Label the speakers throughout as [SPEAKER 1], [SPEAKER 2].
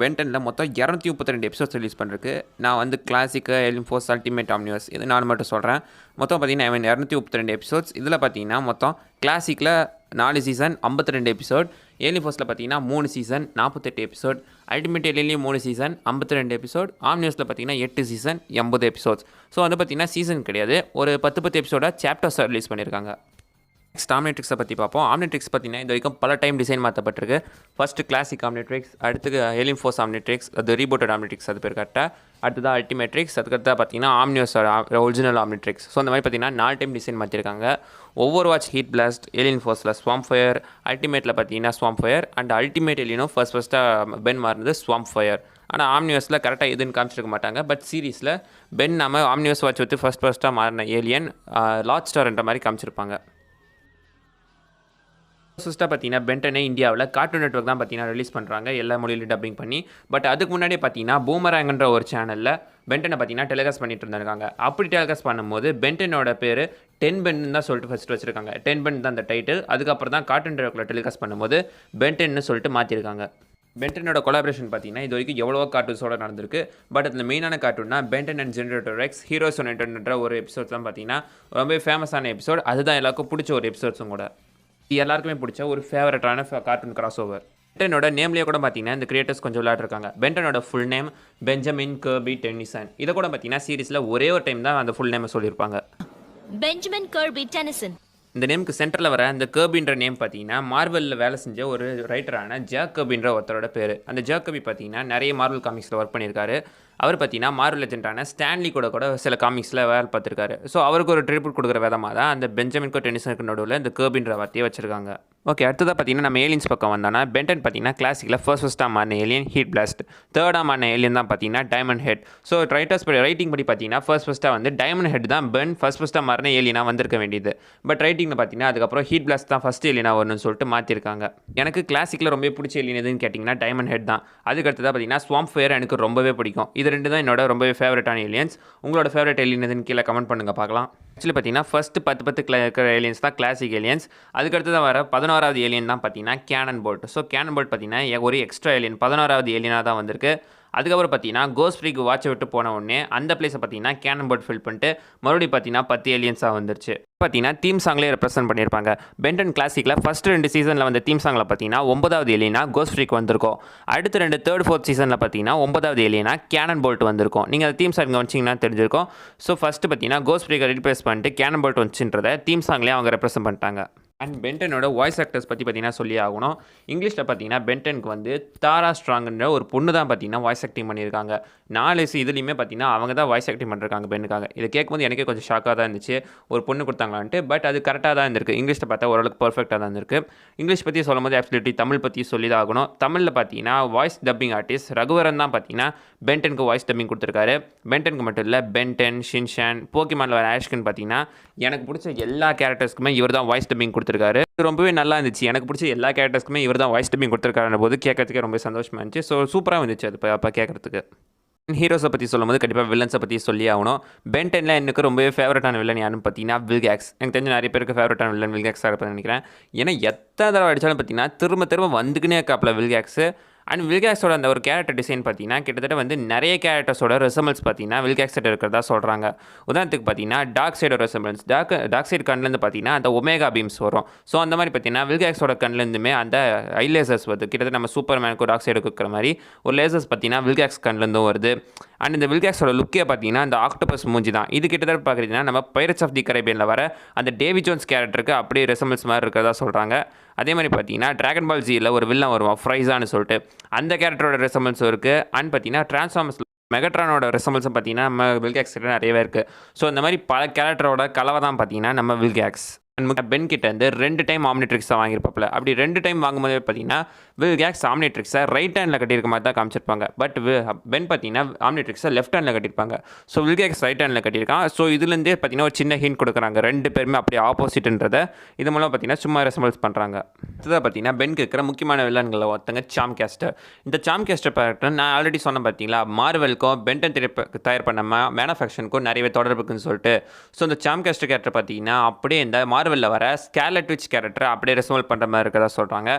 [SPEAKER 1] பென்டனில் மொத்தம் 232 episodes release பண்ணிருக்கு. நான் வந்து கிளாசிக்கு, ஏலியன் ஃபோர்ஸ், அல்டிமேட் ஆம்னிவர்ஸ் இது நான் மட்டும் சொல்கிறேன். மொத்தம் பார்த்தீங்கன்னா 232 எபிசோட்ஸ். இதில் பார்த்தீங்கன்னா மொத்தம் கிளாசிக்கில் 4 சீசன் 52 எபிசோட், ஏலியன் ஃபோர்ஸில் பார்த்தீங்கன்னா 3 சீசன் 48 எபிசோட், அல்டிமேட் ஏலியன்லேயும் 3 சீசன் 52 எபிசோட், ஆம்னிவர்ஸில் பார்த்தீங்கன்னா 8 சீசன் 80 எபிசோட்ஸ். ஸோ வந்து பார்த்தீங்கன்னா சீசன் கிடையாது, ஒரு 10 எபிசோடாக சாப்டர்ஸாக ரிலீஸ் பண்ணியிருக்காங்க. நெக்ஸ்ட் ஆம்னிட்ரிக்ஸை பற்றி பார்ப்போம். ஆம்னிட்ரிக்ஸ் பார்த்தீங்கன்னா இது வரைக்கும் பல டைம் டிசைன் மாற்றப்பட்டிருக்கு. ஃபஸ்ட்டு கிளாசிக் ஆம்னிட்ரிக்ஸ், அடுத்து ஏலியன் ஃபோர்ஸ் ஆம்னிட்ரிக்ஸ், அது ரீபோட்டட் ஆம்னிட்ரிக்ஸ் அது பேர் கரெக்டாக. அடுத்ததான் அல்டிமேட்ரிக்ஸ், அதுக்கடுத்தா பார்த்தீங்கன்னா ஆம்னிவர்ஸ் ஒரிஜினல் ஆம்னிட்ரிக்ஸ். ஸோ அந்த மாதிரி பார்த்தீங்கன்னா 4 டைம் டிசைன் மாற்றிருக்காங்க. ஒவ்வொரு வாட்ச் ஹீட் பிளாஸ்ட், ஏலியன் ஃபோர்ஸில் ஸ்வாம்ப் ஃபயர், அல்டிமேட்டில் பார்த்தீங்கன்னா ஸ்வாம்ப் ஃபயர், அண்ட் அல்டிமேட் ஏலியனும் ஃபஸ்ட்டாக பென் மாறினது ஸ்வாம்ப் ஃபயர். ஆனால் ஆம்னிவர்ஸில் கரெக்டாக எதுன்னு காமிச்சிருக்க மாட்டாங்க. பட் சீரீஸில் பென் நம்ம ஆம்னிவர்ஸ் வாட்ச் வந்து ஃபஸ்ட்டாக மாறின ஏலியன் லார்ட் ஸ்டார்ன்ற மாதிரி காமிச்சிருப்பாங்க. ஃபஸ்ட்டாக பார்த்தீங்கன்னா பென்டனே இந்தியாவில் கார்ட்டூன் நெட்வொர்க் தான் பார்த்தீங்கன்னா ரிலீஸ் பண்ணுறாங்க, எல்லா மொழியிலும் டப்பிங் பண்ணி. பட் அதுக்கு முன்னாடியே பார்த்தீங்கன்னா பூமராங்கன்ற ஒரு சேனலில் பென்டனை பார்த்தீங்கன்னா டெலிகாஸ்ட் பண்ணிட்டு இருந்திருக்காங்க. அப்படி டெலிகாஸ்ட் பண்ணும்போது பென்டனோட பேர் 10 பென் தான் சொல்லிட்டு ஃபஸ்ட்டு வச்சிருக்காங்க. 10 பென் தான் அந்த டைட்டில். அதுக்கப்புறம் தான் கார்ட்டூன் நெட்வொர்க்கில் டெலிகாஸ்ட் பண்ணும்போது பென்டன்னு சொல்லிட்டு மாற்றிருக்காங்க. பென்டனோட கொலாபரேஷன் பார்த்தீங்கன்னா இது வரைக்கும் எவ்வளோ கார்ட்டூன்ஸோட நடந்திருக்கு. பட் அதில் மெயினான கார்ட்டூன்னா Ben ten and generator Rex heroes யுனைடெட்ன்ற ஒரு எபிசோட்ஸ் தான் பார்த்தீங்கன்னா ரொம்ப ஃபேமஸான எபிசோட். அதுதான் எல்லாருக்கும் பிடிச்ச ஒரு எபிசோட்ஸும் கூட. எல்லாருக்குமே பிடிச்ச ஒரு ஃபேவரட்டான கார்ட்டூன் கிராஸ் ஓவர். பென்டனோட நேம்லேயே கூட பார்த்தீங்கன்னா இந்த கிரியேட்டர்ஸ் கொஞ்சம் விளையாடுறாங்க. பென்டனோட full name Benjamin Kirby Tennyson. இதை கூட பார்த்தீங்கன்னா சீரிஸில் ஒரே ஒரு டைம் தான் அந்த ஃபுல் நேமை சொல்லியிருப்பாங்க,
[SPEAKER 2] பெஞ்சமின் கர்பி டென்னிசன்.
[SPEAKER 1] இந்த நேமுக்கு சென்டரில் வர அந்த கர்பின்ற நேம் பார்த்தீங்கன்னா மார்வலில் வேலை செஞ்ச ஒரு ரைட்டரான ஜாக் கர்பின்ற ஒருத்தரோட பேர். அந்த ஜாக் கர்பி பார்த்தீங்கன்னா நிறைய மார்வல் காமிக்ஸில் ஒர்க் பண்ணியிருக்காரு. அவர் பார்த்தீங்கன்னா மார்வல் லெஜெண்டான ஸ்டான்லி கூட சில காமிக்ஸில் வேலை பார்த்துருக்காரு. ஸோ அவருக்கு ஒரு ட்ரிபியூட் கொடுக்குற விதமாக தான் அந்த பெஞ்சமின்கோ டென்னிசனுக்கு நடுவில் இந்த கர்பின்ற வார்த்தையை வச்சிருக்காங்க. ஓகே, அடுத்ததாக பார்த்தீங்கன்னா நம்ம ஏலியன்ஸ் பக்கம் வந்தோன்னா பென்டன் பார்த்தீங்கன்னா கிளாசிக்கில் ஃபஸ்ட்டாக மாறின ஏலியன் ஹீட் பிளாஸ்ட், தேர்டாக மாறின ஏலியன் தான் பார்த்தீங்கன்னா டைமண்ட் ஹெட். ஸோ ரைட்டிங் படி பார்த்தீங்கன்னா ஃபஸ்ட்டாக வந்து டைமண்ட் ஹெட் தான் பென் ஃபஸ்ட்டாக மாறின ஏலியனாக வந்திருக்க வேண்டியது. பட் ரைட்டிங்கில் பார்த்தீங்கன்னா அதுக்கப்புறம் ஹீட் பிளாஸ்ட் தான் ஃபஸ்ட் ஏலியனாக வரணும்னு சொல்லிட்டு மாற்றிருக்காங்க. எனக்கு கிளாசிக்கில் ரொம்ப பிடிச்ச ஏலியன் எதுன்னு கேட்டிங்கன்னா டைமண்ட் ஹெட் தான். அதுக்கடுத்ததாக பார்த்தீங்கன்னா ஸ்வாம்ப் ஃபயர் எனக்கு ரொம்பவே பிடிக்கும். இது ரெண்டு தான் என்னோட ரொம்பவே ஃபேவரட்டான ஏலியன்ஸ். உங்களோட ஃபேவரட் ஏலியன் எதுன்னு கீழே கமெண்ட் பண்ணுங்கள் பார்க்கலாம். ஆக்சுவலி பார்த்தீங்கன்னா ஃபஸ்ட்டு 10 இருக்கிற ஏலியன்ஸ் தான் கிளாசிக் ஏலியன்ஸ். அதுக்கடுத்து தான் வர 11வது ஏலியன் தான் பார்த்தீங்கன்னா Cannonbolt. So Cannonbolt பார்த்தீங்கன்னா ஒரு எக்ஸ்ட்ரா ஏலியன் 11வது ஏலியனாக தான் வந்திருக்கு. அதுக்கப்புறம் பார்த்தீங்கன்னா கோஸ்ட் ஃப்ரீக்கு வாட்சை விட்டு போன உடனே அந்த பிளேஸை பார்த்தீங்கன்னா கேனன் போல்ட் ஃபில் பண்ணிட்டு மறுபடியும் பார்த்தீங்கன்னா 10 ஏலியன்ஸாக வந்துருச்சு. பார்த்தீங்கன்னா தீம் சாங்லேயே ரெப்ரசென்ட் பண்ணியிருப்பாங்க. பென்டன் கிளாசிக்கில் ஃபஸ்ட்டு 2 சீசனில் வந்த தீம் சாங்கில் பார்த்தீங்கன்னா 9வது ஏலியனா கோஸ்ட் ஃப்ரீக் வந்திருக்கும். அடுத்த 2 3rd 4th சீசனில் பார்த்தீங்கன்னா 9வது ஏலியனா கேனன் போல்ட் வந்திருக்கும். நீங்கள் அந்த தீம் சாங் வச்சிங்கன்னா தெரிஞ்சிருக்கும். ஸோ ஃபஸ்ட்டு பார்த்தீங்கன்னா கோஸ்ட் ஃப்ரீக்கை ரீப்ளேஸ் பண்ணிட்டு கேனன் போல்ட் வந்துச்சுன்றதை தீம் சாங்லேயே அவங்க ரெப்ரசென்ட் பண்ணிட்டாங்க. அண்ட் பென்டனோட வாய்ஸ் ஆக்டர்ஸ் பற்றி பார்த்தீங்கன்னா சொல்லி ஆகணும். இங்கிலீஷில் பார்த்தீங்கன்னா பென்டனுக்கு வந்து தாரா ஸ்ட்ராங்குன்ற ஒரு பொண்ணு தான் பார்த்தீங்கன்னா வாய்ஸ் ஆக்டிங் பண்ணியிருக்காங்க. 4 இதுலேயுமே பார்த்தீங்கன்னா அவங்க தான் வாய்ஸ் ஆக்டிங் பண்ணிருக்காங்க பென்னுக்காக. இதை கேட்கும்போது எனக்கே கொஞ்சம் ஷாக்காக தான் இருந்துச்சு, ஒரு பொண்ணு கொடுத்தாங்களான்ட்டு. பட் அது கரெக்டாக தான் இருந்திருக்கு. இங்கிலீஷில் பார்த்தா ஓரளவுக்கு பர்ஃபெக்டாக தான் இருந்திருக்கு. இங்கிலீஷ் பற்றி சொல்லும் போது ஆப்சல்யூட்லி தமிழ் பற்றி சொல்லி தான் ஆகணும். தமிழில் பார்த்தீங்கன்னா வாய்ஸ் டப்பிங் ஆர்டிஸ்ட் ரகுவரன் தான் பார்த்தீங்கன்னா பென்டனுக்கு வாய்ஸ் டப்பிங் கொடுத்துருக்காரு. பென்டனுக்கு மட்டும் இல்லை, பென்டன், ஷின்ஷான், போக்கிமானில் வர ஆஷ்கின் பார்த்தீங்கன்னா எனக்கு பிடிச்ச எல்லா கேரக்டர்ஸ்க்குமே இவர் தான் வாய்ஸ் டப்பிங் கொடுத்துருக்காரு. ரொம்பவே நல்லா இருந்துச்சு. எனக்கு பிடிச்ச எல்லா கேரக்டர்ஸ்க்குமே இவர் தான் வாய்ஸ் டப்பிங் கொடுத்துருக்காருன்ற போது கேட்கறதுக்கே ரொம்ப சந்தோஷமாக இருந்துச்சு. ஸோ சூப்பராக இருந்துச்சு அது அப்போ கேட்கறதுக்கு. ஹீரோஸை பற்றி சொல்லும்போது கண்டிப்பாக வில்லன்ஸை பற்றி சொல்லி ஆகணும். பென்டனில் எனக்கு ரொம்பவே ஃபேவரட்டான வில்லன் யாருன்னு பார்த்தீங்கன்னா வில்கேக்ஸ். எனக்கு தெரிஞ்ச நிறைய பேருக்கு ஃபேவரட்டான வில்லன் வில்கேக்ஸாக இருப்பேன்னு நினைக்கிறேன். ஏன்னா எத்தனை தடவை அடித்தாலும் பார்த்தீங்கன்னா திரும்ப வந்துக்குன்னே இருக்காப்புல வில்கேக்ஸு. அண்ட் வில்கேக்ஸோட அந்த ஒரு கேரக்டர் டிசைன் பார்த்தீங்கன்னா கிட்டத்தட்ட வந்து நிறைய கேரக்டர்ஸோட ரெசம்பிள்ஸ் பார்த்தீங்கன்னா வில்கேக்ஸ் கிட்ட இருக்கிறதா சொல்கிறாங்க. உதாரணத்துக்கு பார்த்தீங்கன்னா டார்க் சைடோட ரெசம்பிள்ஸ், டார்க் சைடு கண்ணிலேருந்து பார்த்தீங்கன்னா அந்த ஒமேகா பீம்ஸ் வரும். ஸோ அந்த மாதிரி பார்த்தீங்கன்னா வில்கேக்ஸோட கண்ணிலேருந்துமே அந்த ஐ லேசர்ஸ் வருது. கிட்டத்தட்ட நம்ம சூப்பர் மேனுக்கு டார்க் சைடு இருக்கிற மாதிரி ஒரு லேசர்ஸ் பார்த்தீங்கன்னா வில்கேக்ஸ் கண்ணிலேருந்தும் வருது. அண்ட் இந்த வில்கேக்ஸோட லுக்கே பார்த்தீங்கன்னா அந்த ஆக்டோபஸ் மூஞ்சி தான். இது கிட்டத்தட்ட பார்க்குறீங்கன்னா நம்ம பைரட்ஸ் ஆஃப் தி கரேபியனில் வர அந்த டேவி ஜோன்ஸ் கேரக்டருக்கு அப்படியே ரெசம்பிள்ஸ் மாதிரி இருக்கிறதா சொல்கிறாங்க. அதே மாதிரி பார்த்தீங்கன்னா ட்ராகன் பால் ஜியில் ஒரு வில்லன் வருவான் ஃப்ரைஸான்னு சொல்லிட்டு, அந்த கேரக்டரோட ரெசம்பிள்ஸும் இருக்குது. அண்ட் பார்த்தீங்கன்னா டிரான்ஸ்ஃபார்மர்ஸில் மெகட்ரானோட ரெசம்பிள்ஸும் பார்த்தீங்கன்னா நம்ம வில்கேக்ஸ் கிட்ட நிறையவே இருக்குது. ஸோ இந்த மாதிரி பல கேரக்டரோட கலவை தான் பார்த்தீங்கன்னா நம்ம வில்கேக்ஸ். பென் கிட்ட இருந்து 2 டைம் ஆம்னிட்ரிக்ஸை வாங்கியிருப்பாப்பில். அப்படி 2 டைம் வாங்கும்போதே பார்த்தீங்கன்னா வில்கேக்ஸ் ஆம்னிட்ரிக்ஸை ரைட் ஹேண்டில் கட்டியிருக்க மாதிரி தான் காமிச்சிருப்பாங்க. பட் பென் பார்த்தீங்கன்னா ஆம்னிட்ரிக்ஸை லெஃப்ட் ஹேண்டில் கட்டியிருப்பாங்க. ஸோ வில்கேக்ஸ் ரைட் ஹேண்டில் கட்டியிருக்கான். ஸோ இதுலேருந்தே பார்த்தீங்கன்னா ஒரு சின்ன ஹிண்ட் கொடுக்குறாங்க, 2 பேருமே அப்படியே ஆப்போசிட்ன்றதை. இது மூலம் பார்த்தீங்கன்னா சும்மா ரெசம்பிள்ஸ் பண்ணுறாங்க. அடுத்ததாக பார்த்தீங்கன்னா பென்க்கு இருக்கிற முக்கியமான வில்லன்களை ஒருத்தங்க சாம் கேஸ்டர். இந்த சாம் கேஸ்டர் கேரக்டர் நான் ஆல்ரெடி சொன்னேன் பார்த்தீங்களா, மார்வெலுக்கும் பென்டன் தயார் பண்ண மேனுஃபேக்சருக்கும் நிறையவே தொடர்புக்குன்னு சொல்லிட்டு. ஸோ இந்த சாம் கேஸ்டர் கேரக்டர் பார்த்தீங்கன்னா அப்படியே இந்த மார்வெலில் வர ஸ்கார்லெட் விட்ச் கேரக்டர் அப்படியே ரெசம்பிள் பண்ணுற மாதிரி இருக்கிறதா சொல்கிறாங்க.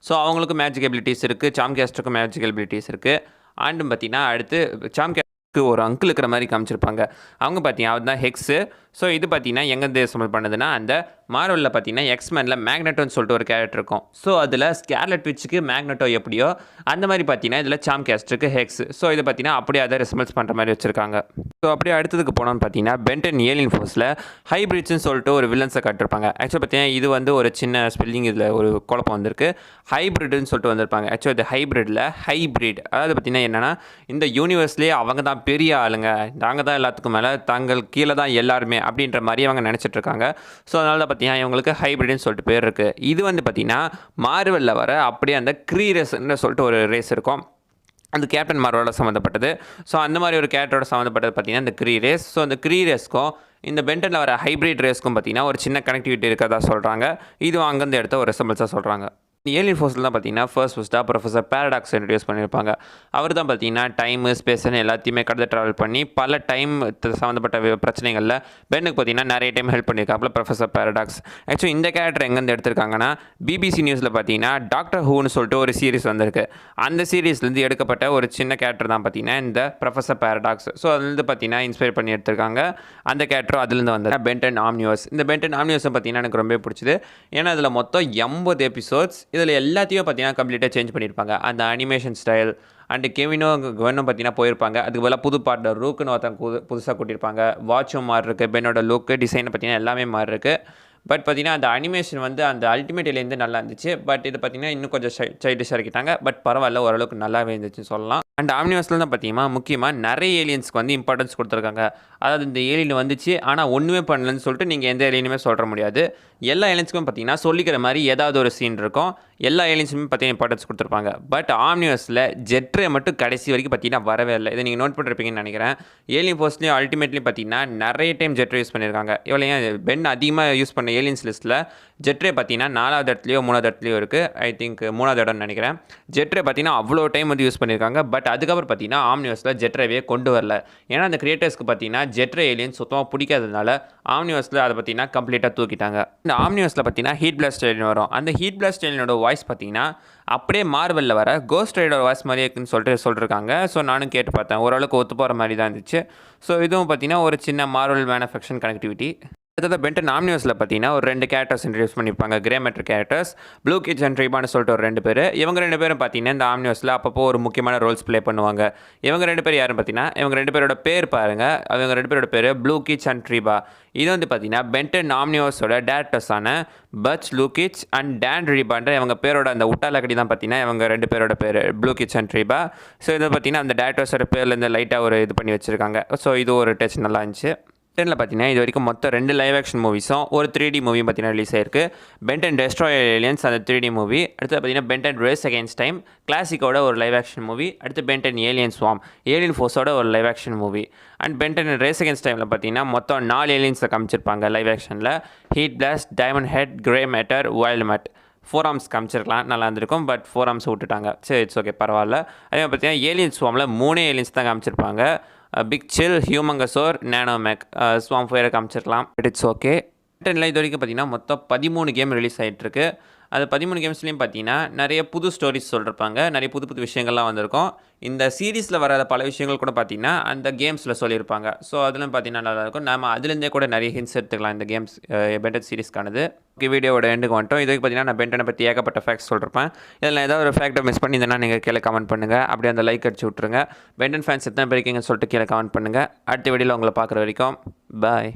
[SPEAKER 1] ஸோ அவங்களுக்கு மேஜிக் எபிலிட்டிஸ் இருக்குது, சாம்கேஸ்டருக்கும் மேஜிக் எபிலிட்டிஸ் இருக்குது. அண்டும் பார்த்தீங்கன்னா அடுத்து சாம்கேஸ்டருக்கு ஒரு அங்கிள் இருக்கிற மாதிரி காமிச்சிருப்பாங்க. அவங்க பார்த்தீங்கன்னா அவர் தான் ஹெக்ஸு. ஸோ இது பார்த்தீங்கன்னா எங்கேருந்து சம்பள் பண்ணுதுன்னா அந்த மார்வலில் பார்த்தீங்கன்னா எக்ஸ்மெனில் மேக்னெட்டோன்னு சொல்லிட்டு ஒரு கேரக்டர் இருக்கும். ஸோ அதில் ஸ்கேர்லெட் விட்சுக்கு மேக்னெட்டோ எப்படியோ அந்த மாதிரி பார்த்தீங்கன்னா இதில் சாம்கேஸ்டருக்கு ஹெக்ஸ். ஸோ இது பார்த்தீங்கன்னா அப்படியே அதை ரெஸ்மெல்ஸ் பண்ணுற மாதிரி வச்சுருக்காங்க. ஸோ அப்படியே அடுத்ததுக்கு போனோம்னு பார்த்தீங்கன்னா பென்டன் ஏலியன் ஃபோர்ஸில் ஹைப்ரிட்ஸ்னு சொல்லிட்டு ஒரு வில்லன்ஸை காட்டிருப்பாங்க. ஆக்சுவலாக பார்த்தீங்கன்னா இது வந்து ஒரு சின்ன ஸ்பெல்லிங் இதில் ஒரு குழப்பம் வந்திருக்கு. ஹைப்ரிட்னு சொல்லிட்டு வந்திருப்பாங்க. ஆக்சுவலாக இது ஹைப்ரிட் அதாவது பார்த்தீங்கன்னா என்னென்னா இந்த யூனிவர்ஸ்லேயே அவங்க தான் பெரிய ஆளுங்க, நாங்கள் தான் எல்லாத்துக்கும் மேலே, தாங்கள் கீழே தான் எல்லாருமே அப்படின்ற மாதிரி அவங்க நினச்சிட்டு இருக்காங்க. ஸோ அதனால தான் பார்த்தீங்கன்னா இவங்களுக்கு ஹைப்ரிட்னு சொல்லிட்டு பேர் இருக்குது. இது வந்து பார்த்தீங்கன்னா மார்வலில் வர அப்படியே அந்த க்ரீரஸ்ன்னு சொல்லிட்டு ஒரு ரேஸ் இருக்கும். அந்த கேப்டன் மார்வலோட சம்மந்தப்பட்டது. ஸோ அந்த மாதிரி ஒரு கேரக்டரோட சம்மந்தப்பட்டது பார்த்தீங்கன்னா இந்த க்ரீ ரேஸ். ஸோ அந்த க்ரீ ரேஸ்க்கும் இந்த பென்டனில் வர ஹைப்ரிட் ரேஸ்க்கும் பார்த்தீங்கன்னா ஒரு சின்ன கனெக்டிவிட்டி இருக்கிறதா சொல்கிறாங்க. இதுவும் அங்கேருந்து எடுத்த ஒரு ரெசம்பிள்ஸாக சொல்கிறாங்க. ஏலியன் ஃபோர்ஸில் தான் பார்த்தீங்கன்னா ஃபர்ஸ்ட்டாக ப்ரொஃபஸர் பேரடாக்ஸ் இன்ட்ரடியூஸ் பண்ணியிருப்பாங்க. அவர் தான் பார்த்தீங்கன்னா டைமு ஸ்பேஸ்ன்னு எல்லாத்தையுமே கடந்து ட்ராவல் பண்ணி பல டைம் சம்மந்தப்பட்ட பிரச்சனைகளில் பென்னுக்கு பார்த்தீங்கன்னா நிறைய டைம் ஹெல்ப் பண்ணியிருக்காப்புல ப்ரொஃபஸர் பேரடாக்ஸ். ஆக்சுவலி இந்த கேரக்டர் எங்கேருந்து எடுத்திருக்காங்கன்னா பிபிசி நியூஸில் பார்த்தீங்கன்னா டாக்டர் ஹூன்னு சொல்லிட்டு ஒரு சீரிஸ் வந்திருக்கு. அந்த சீரீஸ்லேருந்து எடுக்கப்பட்ட ஒரு சின்ன கேரக்டர் தான் பார்த்தீங்கன்னா இந்த ப்ரொஃபஸர் பேரடாக்ஸ். ஸோ அதுலேருந்து பார்த்தீங்கன்னா இன்ஸ்பயர் பண்ணி எடுத்திருக்காங்க. அந்த கேரக்டரும் அதுலேருந்து வந்தது பென்டன் ஆம்னிவர்ஸ். இந்த பென்டன் ஆம்னிவர்ஸை பார்த்தீங்கன்னா எனக்கு ரொம்ப பிடிச்சிது. ஏன்னா அதில் மொத்தம் 80 எபிசோட்ஸ். இதில் எல்லாத்தையும் பார்த்தீங்கன்னா கம்ப்ளீட்டாக சேஞ்ச் பண்ணியிருப்பாங்க. அந்த அனிமேஷன் ஸ்டைல் அண்டு கெவினும் பார்த்தீங்கன்னா போயிருப்பாங்க. அதுக்கு பதிலாக புது பார்ட்னர் ரூக்குன்னு ஒருத்தங்க புதுசாக கூட்டியிருப்பாங்க. வாட்சும் மாறி இருக்குது, பென்னோட லுக்கு டிசைனை பார்த்தீங்கன்னா எல்லாமே மாறி இருக்குது. பட் பார்த்தீங்கன்னா அந்த அனிமேஷன் வந்து அந்த அல்டிமேட்லேருந்து நல்லா இருந்துச்சு. பட் இது பார்த்தீங்கன்னா இன்னும் கொஞ்சம் சைல்டிஷாக இருக்கிட்டாங்க. பட் பரவாயில்ல, ஓரளவுக்கு நல்லாவே இருந்துச்சுன்னு சொல்லலாம். அண்ட் ஆம்னிவர்ஸில் தான் பார்த்தீங்கன்னா முக்கியமாக நிறைய ஏலியன்ஸ்க்கு வந்து இம்பார்ட்டன்ஸ் கொடுத்துருக்காங்க. அதாவது இந்த ஏலியன் வந்துச்சு ஆனால் ஒன்றுமே பண்ணலன்னு சொல்லிட்டு நீங்கள் எந்த ஏலியனுமே சொல்ல முடியாது. எல்லா ஏலியன்ஸுக்கும் பார்த்தீங்கன்னா சொல்லிக்கிற மாதிரி ஏதாவது ஒரு சீன் இருக்கும். எல்லா ஏலியன்ஸுமே பார்த்தீங்கன்னா இம்பார்ட்டன்ஸ் கொடுத்துருப்பாங்க. பட் ஆம்னிவர்ஸில் ஜெட்ரே மட்டும் கடைசி வரைக்கும் பார்த்தீங்கன்னா வரவே இல்லை. இதை நீங்கள் நோட் பண்ணிருப்பீங்கன்னு நினைக்கிறேன். ஏலியன் ஃபோர்ஸ்லேயும் அல்டிமேட்லேயும் பார்த்தீங்கன்னா நிறைய டைம் ஜெட்ரே யூஸ் பண்ணியிருக்காங்க. இவ்வளோ பென் அதிகமாக யூஸ் பண்ண ஏலியன்ஸ் லிஸ்ட்டில் ஜெட்ரே பார்த்தீங்கன்னா 4வது இடத்துலையோ 3வது இடத்துலையோ இருக்குது. ஐ திங்க் 3வது இடம்னு நினைக்கிறேன். ஜெட்ரே பார்த்தீங்கன்னா அவ்வளோ டைம் வந்து யூஸ் பண்ணியிருக்காங்க. பட் அதுக்கப்புறம் பார்த்தீங்கன்னா ஆம்னிவர்ஸில் ஜெட்ரேவே கொண்டு வரல. ஏன்னா அந்த கிரியேட்டர்ஸ்க்கு பார்த்தீங்கன்னா ஜெட்ரே ஏலியன் சுத்தமாக பிடிக்காததுனால ஆம்னிவர்ஸில் அதை பார்த்தீங்கன்னா கம்ப்ளீட்டாக தூக்கிட்டாங்க. இந்த ஆம்னிவர்ஸில் பார்த்தீங்கன்னா ஹீட் பிளாஸ்ட் ஏலியன் வரும். அந்த ஹீட் பிளாஸ்ட் ஏலியனோட வாய்ஸ் பார்த்தீங்கன்னா அப்படியே மார்வலில் வர கோஸ்ட் ரைடர் வாய்ஸ் மாதிரியே இருக்குன்னு சொல்லியிருக்காங்க. ஸோ நானும் கேட்டு பார்த்தேன், ஓரளவுக்கு ஒத்து போகிற மாதிரி தான் இருந்துச்சு. ஸோ இதுவும் பார்த்தீங்கன்னா ஒரு சின்ன மார்வல் மேனுஃபேக்சரிங் கனெக்டிவிட்டி. அடுத்தது பென்டன் ஆம்னிவர்ஸில் பார்த்தீங்கன்னா ஒரு 2 கேரக்டர்ஸ் இன்ட்ரடியூஸ் பண்ணியிருப்பாங்க. Grey matter characters blue kids and ட்ரீபான்னு சொல்லிட்டு ஒரு 2 பேர். இவங்க 2 பேரும் பார்த்தீங்கன்னா இந்த ஆம்னிவர்ஸில் அப்பப்போ ஒரு முக்கியமான ரோல்ஸ் ப்ளே பண்ணுவாங்க. இவங்க 2 பேர் யாரும் பார்த்தீங்கன்னா இவங்க 2 பேரோட பேர் பாருங்கள். அவங்க 2 பேரோட பேர் ப்ளூ கிட்ஸ் அண்ட் ட்ரீபா. இது வந்து பார்த்தீங்கன்னா பென்டன் ஆம்னிவர்ஸோட டேரக்டர்ஸான பச் லூகிட்ஸ் அண்ட் டேன் ட்ரீபான்ற இவங்க பேரோட அந்த உட்டாலக்கடி தான் பார்த்தீங்கன்னா இவங்க 2 பேரோட பேர் ப்ளூ கிட்ஸ் அண்ட் ட்ரீபா. ஸோ இதை பார்த்தீங்கன்னா அந்த டேரக்டர்ஸோட பேர்லேருந்து லைட்டாக ஒரு இது பண்ணி வச்சுருக்காங்க. ஸோ இது ஒரு டச் நல்லா இருந்துச்சு. பென்டனில் பார்த்தீங்கன்னா இது வரைக்கும் மொத்தம் 2 லைவ் ஆக்ஷன் மூவிஸும் ஒரு 3D மூவியும் பார்த்தீங்கன்னா ரிலீஸ் ஆயிருக்கு. பென்டன் டெஸ்ட்ராயர் ஏலியன்ஸ் அந்த 3D மூவி. அடுத்து பார்த்தீங்கன்னா பென்டன் ரேஸ் அகேன்ஸ்ட் டைம் கிளாசிக்கோட ஒரு லைவ் ஆக்ஷன் மூவி. அடுத்து பென்டன் ஏலியன் ஸ்வாம் ஏலியன் ஃபோர்ஸோட ஒரு live action movie. And Ben Ten race against டைமில் பார்த்தீங்கன்னா மொத்தம் 4 ஏலியன்ஸை காமிச்சிருப்பாங்க லைவ் ஆக்ஷனில். Heat blast, diamond head, grey matter, wild mutt. 4 arms காமிச்சிருக்கலாம், நல்லா இருந்திருக்கும். பட் 4 ஆர்ம்ஸ் விட்டுட்டாங்க. சரி, இட்ஸ் ஓகே, பரவாயில்ல. அதே மாதிரி பார்த்தீங்கன்னா ஏலியன் ஸ்வாமில் 3 ஏலியன்ஸ் தான் காமிச்சிருப்பாங்க. Big chill, humungousaur, nanomech, swarm ஃபயரை காமிச்சிருக்கலாம். It's okay. பென்டனில் இது வரைக்கும் பார்த்தீங்கன்னா மொத்தம் 13 கேம் ரிலீஸ் ஆகிட்டுருக்கு. அது 13 கேம்ஸ்லேயும் பார்த்தீங்கன்னா நிறைய புது ஸ்டோரிஸ் சொல்லியிருப்பாங்க. நிறைய புது புது விஷயங்கள்லாம் வந்திருக்கும். இந்த சீரீஸில் வராத பல விஷயங்கள் கூட பார்த்தீங்கன்னா அந்த கேம்ஸில் சொல்லியிருப்பாங்க. ஸோ அதெல்லாம் பார்த்தீங்கன்னா நல்லாயிருக்கும். நம்ம அதுலேருந்தே கூட நிறைய ஹிண்ட்ஸ் எடுத்துக்கலாம் இந்த கேம்ஸ் பென்டன் சீரீஸ்க்கானது. ஓகே, வீடியோட எண்டுக்கு வந்துட்டோம். இதுக்கு பார்த்தீங்கன்னா நான் பென்டனை பற்றி ஏகப்பட்ட ஃபேக்ட்ஸ் சொல்லியிருப்பேன். இதில் ஏதாவது ஒரு ஃபேக்டை மிஸ் பண்ணி இதனால் நீங்கள் கீழே கமெண்ட் பண்ணுங்கள். அப்படியே அந்த லைக் அடிச்சு விட்ருங்க. பென்டன் ஃபேன்ஸ் எத்தனை பேருக்கீங்கன்னு சொல்லிட்டு கீழே கமெண்ட் பண்ணுங்கள். அடுத்த வீடியோவில் உங்களை பார்க்குற வரைக்கும் பாய்.